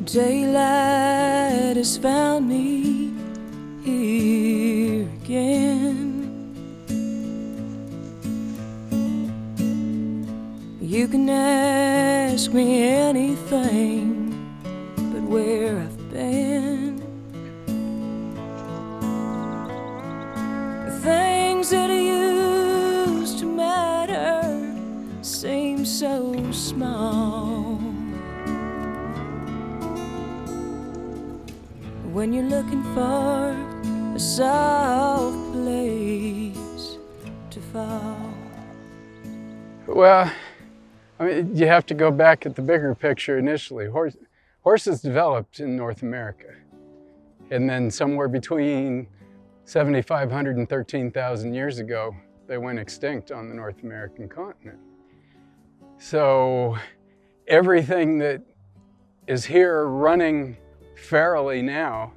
Daylight has found me here again. You can ask me anything but where I've been. The things that used to matter seem so small when you're looking for a soft place to fall. Well, I mean, you have to go back at the bigger picture initially. Horses developed in North America, and then somewhere between 7,500 and 13,000 years ago, they went extinct on the North American continent. So everything that is here running ferally now,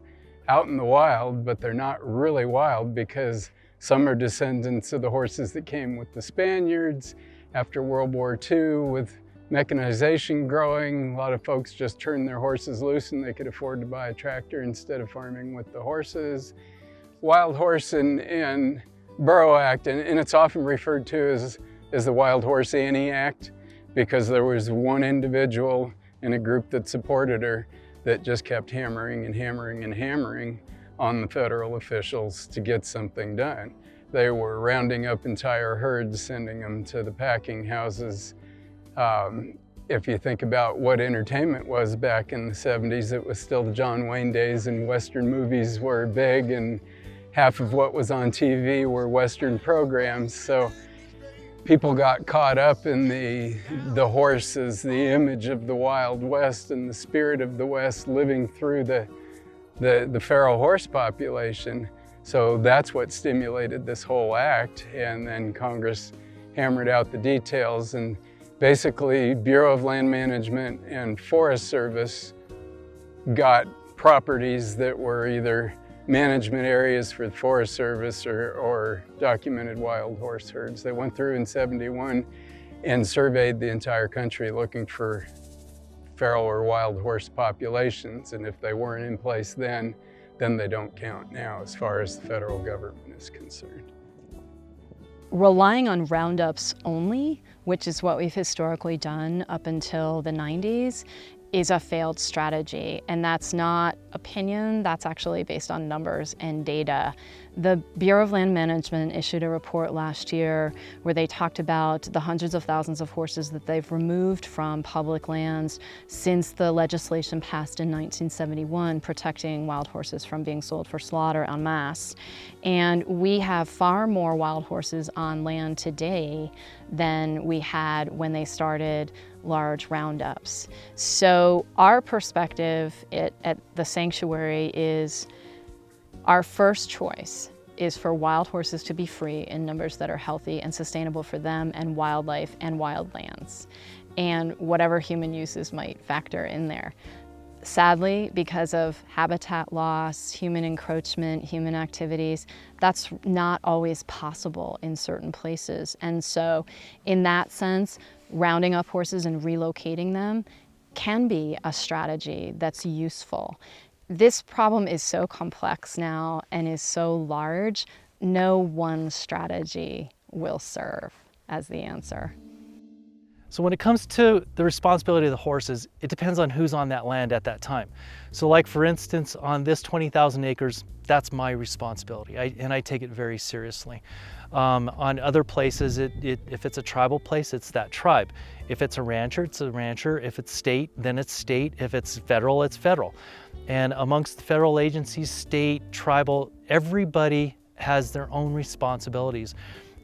out in the wild, but they're not really wild because some are descendants of the horses that came with the Spaniards. After World War II, with mechanization growing, a lot of folks just turned their horses loose and they could afford to buy a tractor instead of farming with the horses. Wild Horse and Burro Act, and it's often referred to as the Wild Horse Annie Act, because there was one individual in a group that supported her that just kept hammering and hammering and hammering on the federal officials to get something done. They were rounding up entire herds, sending them to the packing houses. If you think about what entertainment was back in the 70s, it was still the John Wayne days, and Western movies were big, and half of what was on TV were Western programs. So people got caught up in the horses, the image of the Wild West and the spirit of the West living through the feral horse population. So that's what stimulated this whole act, and then Congress hammered out the details, and basically Bureau of Land Management and Forest Service got properties that were either management areas for the Forest Service or documented wild horse herds. They went through in '71 and surveyed the entire country looking for feral or wild horse populations, and if they weren't in place then they don't count now as far as the federal government is concerned. Relying on roundups only, which is what we've historically done up until the 90s, is a failed strategy. And that's not opinion, that's actually based on numbers and data. The Bureau of Land Management issued a report last year where they talked about the hundreds of thousands of horses that they've removed from public lands since the legislation passed in 1971 protecting wild horses from being sold for slaughter en masse. And we have far more wild horses on land today than we had when they started large roundups. So our perspective at the sanctuary is our first choice is for wild horses to be free in numbers that are healthy and sustainable for them and wildlife and wildlands, and whatever human uses might factor in there. Sadly, because of habitat loss, human encroachment, human activities, that's not always possible in certain places. And so in that sense, rounding up horses and relocating them can be a strategy that's useful. This problem is so complex now and is so large, no one strategy will serve as the answer. So when it comes to the responsibility of the horses, it depends on who's on that land at that time. So like for instance, on this 20,000 acres, that's my responsibility, and I take it very seriously. On other places, if it's a tribal place, it's that tribe. If it's a rancher, it's a rancher. If it's state, then it's state. If it's federal, it's federal. And amongst the federal agencies, state, tribal, everybody has their own responsibilities.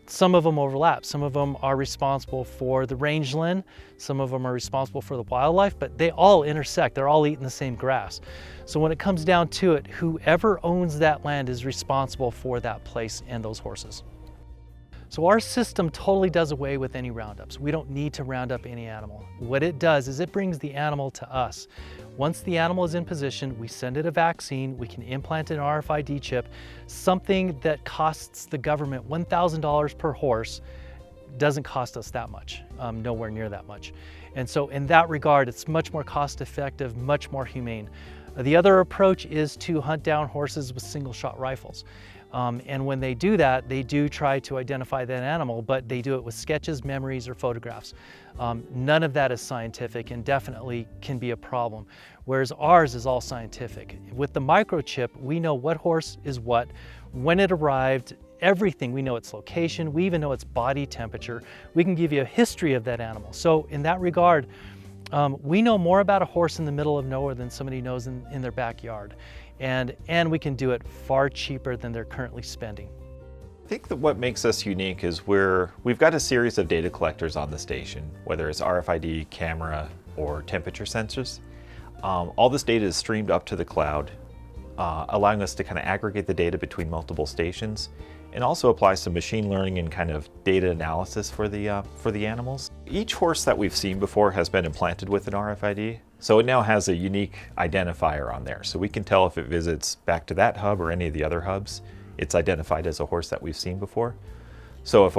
Some of them overlap. Some of them are responsible for the rangeland. Some of them are responsible for the wildlife, but they all intersect. They're all eating the same grass. So when it comes down to it, whoever owns that land is responsible for that place and those horses. So our system totally does away with any roundups. We don't need to round up any animal. What it does is it brings the animal to us. Once the animal is in position, we send it a vaccine, we can implant an RFID chip, something that costs the government $1,000 per horse doesn't cost us that much, nowhere near that much. And so in that regard, it's much more cost effective, much more humane. The other approach is to hunt down horses with single shot rifles. And when they do that, they do try to identify that animal, but they do it with sketches, memories, or photographs. None of that is scientific and definitely can be a problem, whereas ours is all scientific. With the microchip, we know what horse is what, when it arrived, everything. We know its location, we even know its body temperature. We can give you a history of that animal. So in that regard, we know more about a horse in the middle of nowhere than somebody knows in their backyard. And we can do it far cheaper than they're currently spending. I think that what makes us unique is we've got a series of data collectors on the station, whether it's RFID, camera, or temperature sensors. All this data is streamed up to the cloud, allowing us to kind of aggregate the data between multiple stations, and also apply some machine learning and kind of data analysis for the animals. Each horse that we've seen before has been implanted with an RFID, so it now has a unique identifier on there. So we can tell if it visits back to that hub or any of the other hubs, it's identified as a horse that we've seen before. So if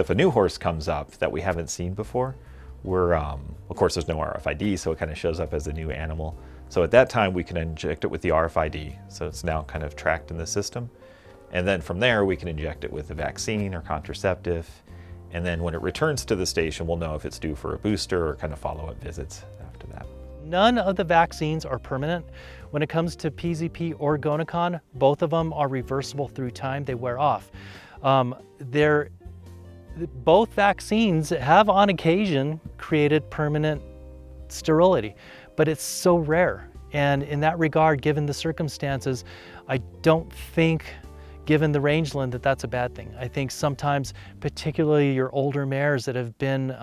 a new horse comes up that we haven't seen before, of course there's no RFID, so it kind of shows up as a new animal. So at that time we can inject it with the RFID, so it's now kind of tracked in the system. And then from there, we can inject it with a vaccine or contraceptive. And then when it returns to the station, we'll know if it's due for a booster or kind of follow-up visits after that. None of the vaccines are permanent. When it comes to PZP or Gonacon, both of them are reversible through time. They wear off. Both vaccines have on occasion created permanent sterility, but it's so rare. And in that regard, given the circumstances, I don't think, given the rangeland, that's a bad thing. I think sometimes, particularly your older mares that have been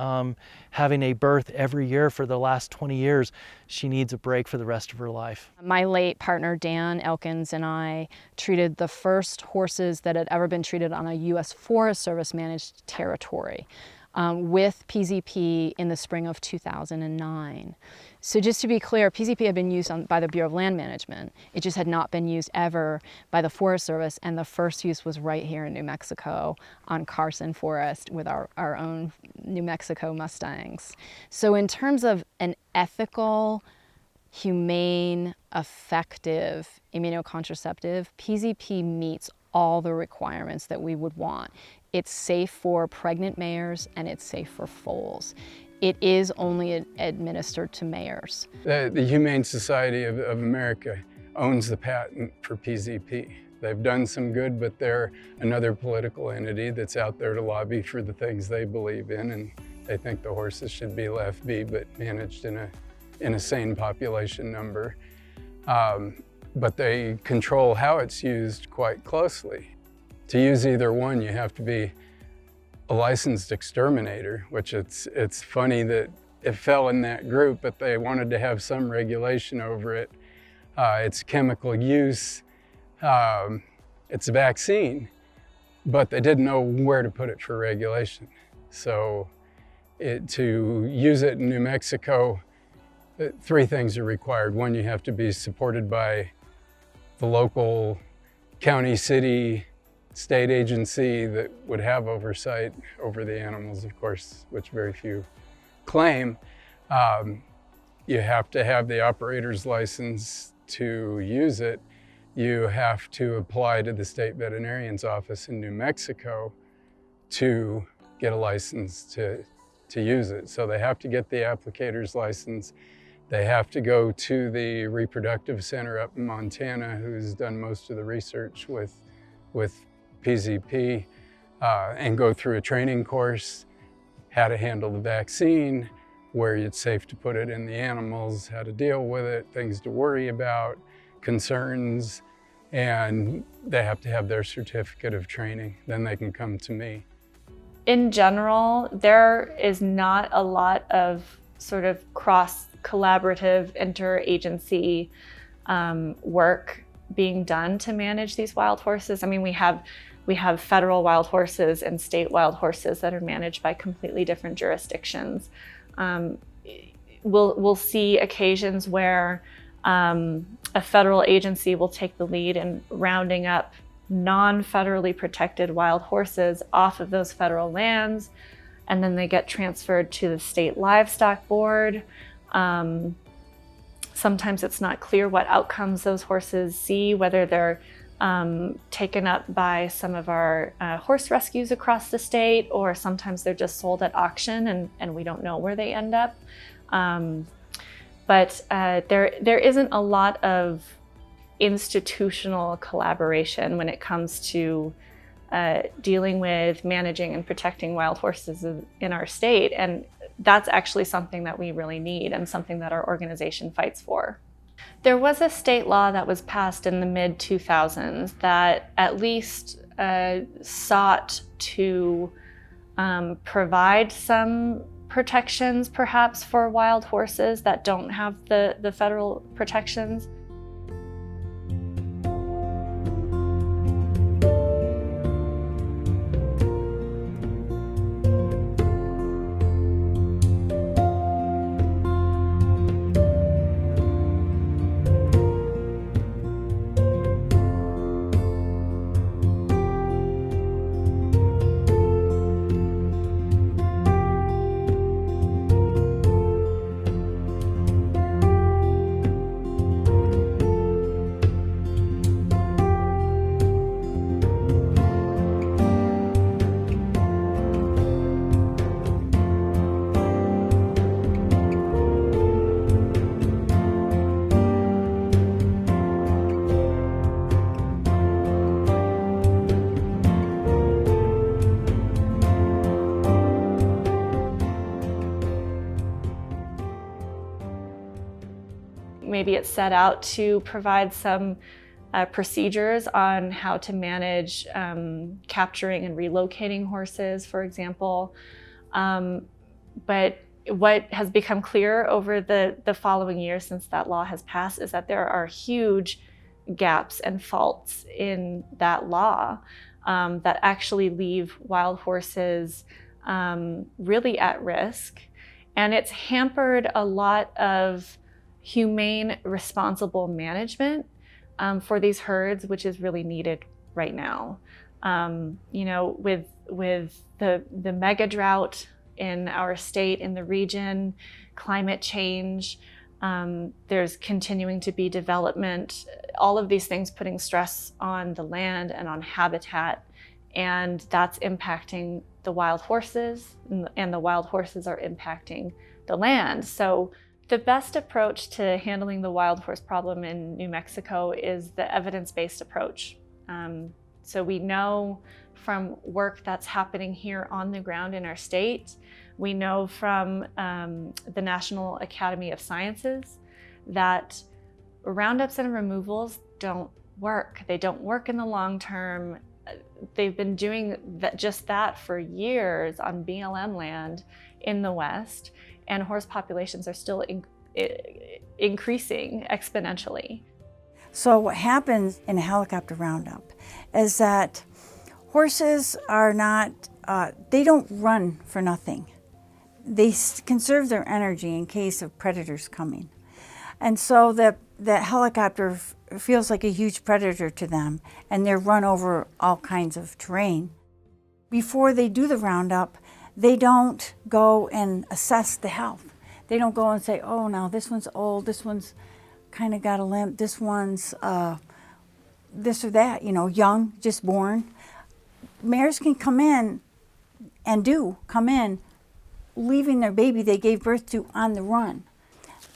having a birth every year for the last 20 years, she needs a break for the rest of her life. My late partner, Dan Elkins, and I treated the first horses that had ever been treated on a U.S. Forest Service managed territory with PZP in the spring of 2009. So just to be clear, PZP had been used by the Bureau of Land Management. It just had not been used ever by the Forest Service, and the first use was right here in New Mexico on Carson Forest with our own New Mexico Mustangs. So in terms of an ethical, humane, effective immunocontraceptive, PZP meets all the requirements that we would want. It's safe for pregnant mares and it's safe for foals. It is only administered to mares. The Humane Society of America owns the patent for PZP. They've done some good, but they're another political entity that's out there to lobby for the things they believe in, and they think the horses should be left be, but managed in a sane population number. But they control how it's used quite closely. To use either one, you have to be a licensed exterminator, which it's funny that it fell in that group, but they wanted to have some regulation over it. It's chemical use, it's a vaccine, but they didn't know where to put it for regulation. So to use it in New Mexico, three things are required. One, you have to be supported by the local county, city, state agency that would have oversight over the animals, of course, which very few claim. You have to have the operator's license to use it. You have to apply to the state veterinarian's office in New Mexico to get a license to use it. So they have to get the applicator's license. They have to go to the reproductive center up in Montana, who's done most of the research with PZP, and go through a training course, how to handle the vaccine, where it's safe to put it in the animals, how to deal with it, things to worry about, concerns, and they have to have their certificate of training. Then they can come to me. In general, there is not a lot of sort of cross-collaborative, interagency work being done to manage these wild horses. I mean, we have federal wild horses and state wild horses that are managed by completely different jurisdictions. We'll see occasions where a federal agency will take the lead in rounding up non-federally protected wild horses off of those federal lands and then they get transferred to the state livestock board. Sometimes it's not clear what outcomes those horses see, whether they're taken up by some of our horse rescues across the state, or sometimes they're just sold at auction and we don't know where they end up. But there isn't a lot of institutional collaboration when it comes to dealing with managing and protecting wild horses in our state. And that's actually something that we really need and something that our organization fights for. There was a state law that was passed in the mid-2000s that at least sought to provide some protections perhaps for wild horses that don't have the federal protections. Maybe it's set out to provide some procedures on how to manage capturing and relocating horses, for example. But what has become clear over the following years since that law has passed is that there are huge gaps and faults in that law that actually leave wild horses really at risk. And it's hampered a lot of humane, responsible management for these herds, which is really needed right now. You know, with the mega drought in our state, in the region, climate change, there's continuing to be development, all of these things putting stress on the land and on habitat, and that's impacting the wild horses, and the wild horses are impacting the land. So the best approach to handling the wild horse problem in New Mexico is the evidence-based approach. So we know from work that's happening here on the ground in our state, we know from the National Academy of Sciences that roundups and removals don't work. They don't work in the long term. They've been doing just that for years on BLM land in the West, and horse populations are still increasing exponentially. So what happens in a helicopter roundup is that horses are not, they don't run for nothing. They conserve their energy in case of predators coming. And so that helicopter feels like a huge predator to them, and they're run over all kinds of terrain. Before they do the roundup, they don't go and assess the health. They don't go and say, oh, now this one's old, this one's kind of got a limp, this one's this or that, you know, young, just born. Mares can come in and come in, leaving their baby they gave birth to on the run.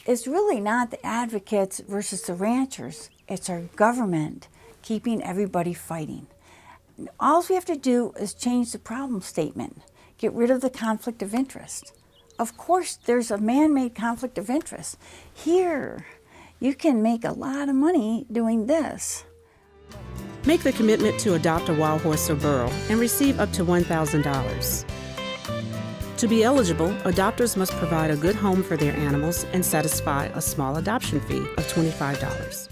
It's really not the advocates versus the ranchers. It's our government keeping everybody fighting. All we have to do is change the problem statement, get rid of the conflict of interest. Of course, there's a man-made conflict of interest. Here, you can make a lot of money doing this. Make the commitment to adopt a wild horse or burro and receive up to $1,000. To be eligible, adopters must provide a good home for their animals and satisfy a small adoption fee of $25.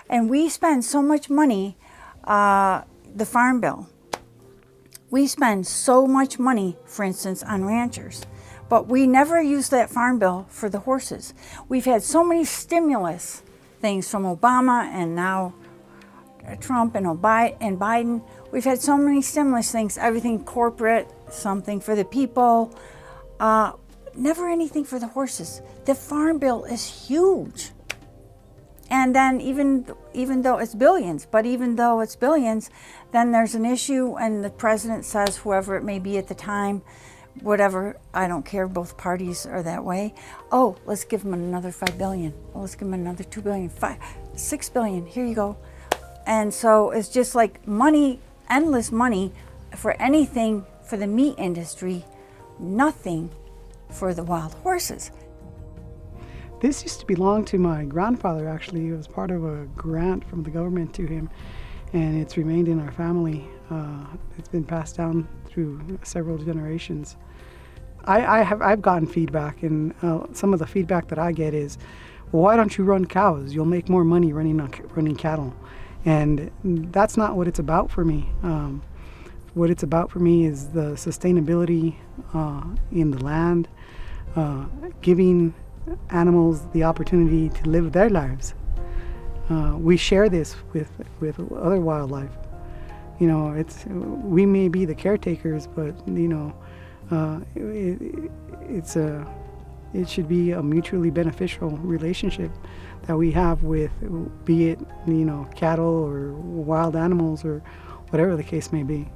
And we spend so much money, the Farm Bill. We spend so much money, for instance, on ranchers, but we never use that Farm Bill for the horses. We've had so many stimulus things from Obama and now Trump and Biden, we've had so many stimulus things, everything corporate, something for the people, never anything for the horses. The farm bill is huge. And then even though it's billions, then there's an issue and the president says, whoever it may be at the time, whatever, I don't care, both parties are that way. Oh, let's give them another $5 billion. Oh, let's give them another $2 billion, $6 billion, here you go. And so it's just like money, endless money for anything for the meat industry, nothing for the wild horses. This used to belong to my grandfather, actually. It was part of a grant from the government to him, and it's remained in our family. It's been passed down through several generations. I've gotten feedback, and some of the feedback that I get is, well, why don't you run cows? You'll make more money running cattle. And that's not what it's about for me. What it's about for me is the sustainability in the land, giving animals the opportunity to live their lives. We share this with other wildlife. You know, we may be the caretakers, but you know, it should be a mutually beneficial relationship that we have with, be it, you know, cattle or wild animals or whatever the case may be.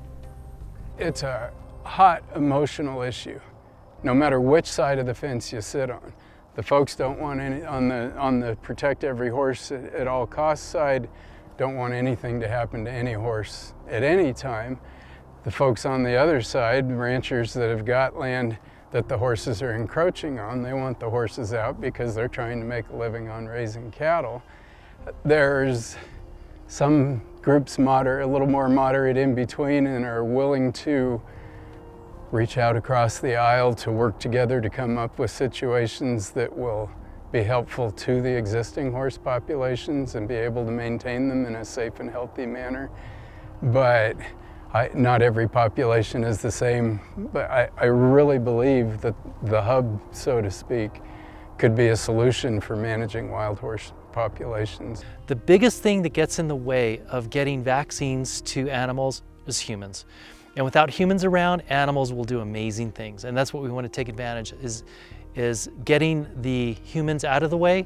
It's a hot emotional issue, no matter which side of the fence you sit on. The folks don't want any, on the protect every horse at all costs side, don't want anything to happen to any horse at any time. The folks on the other side, ranchers that have got land that the horses are encroaching on, they want the horses out because they're trying to make a living on raising cattle. There's some groups a little more moderate in between and are willing to reach out across the aisle to work together to come up with situations that will be helpful to the existing horse populations and be able to maintain them in a safe and healthy manner. But not every population is the same, but I really believe that the hub, so to speak, could be a solution for managing wild horse populations. The biggest thing that gets in the way of getting vaccines to animals is humans. And without humans around, animals will do amazing things. And that's what we want to take advantage is getting the humans out of the way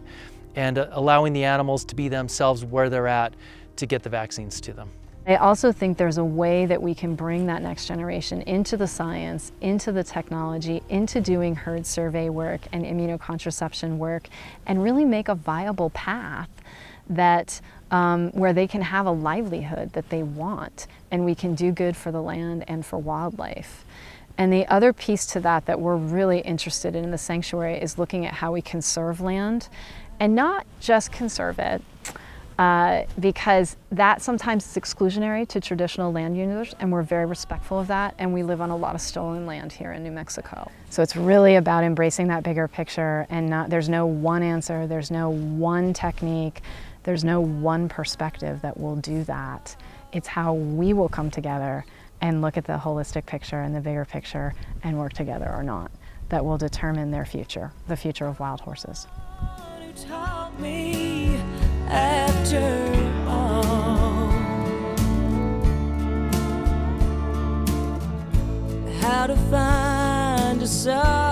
and allowing the animals to be themselves where they're at to get the vaccines to them. I also think there's a way that we can bring that next generation into the science, into the technology, into doing herd survey work and immunocontraception work, and really make a viable path that where they can have a livelihood that they want, and we can do good for the land and for wildlife. And the other piece to that we're really interested in the sanctuary is looking at how we conserve land, and not just conserve it, because that sometimes is exclusionary to traditional land users, and we're very respectful of that, and we live on a lot of stolen land here in New Mexico. So it's really about embracing that bigger picture, and there's no one answer, there's no one technique, there's no one perspective that will do that. It's how we will come together and look at the holistic picture and the bigger picture and work together or not that will determine their future, the future of wild horses. Taught me after all how to find a song.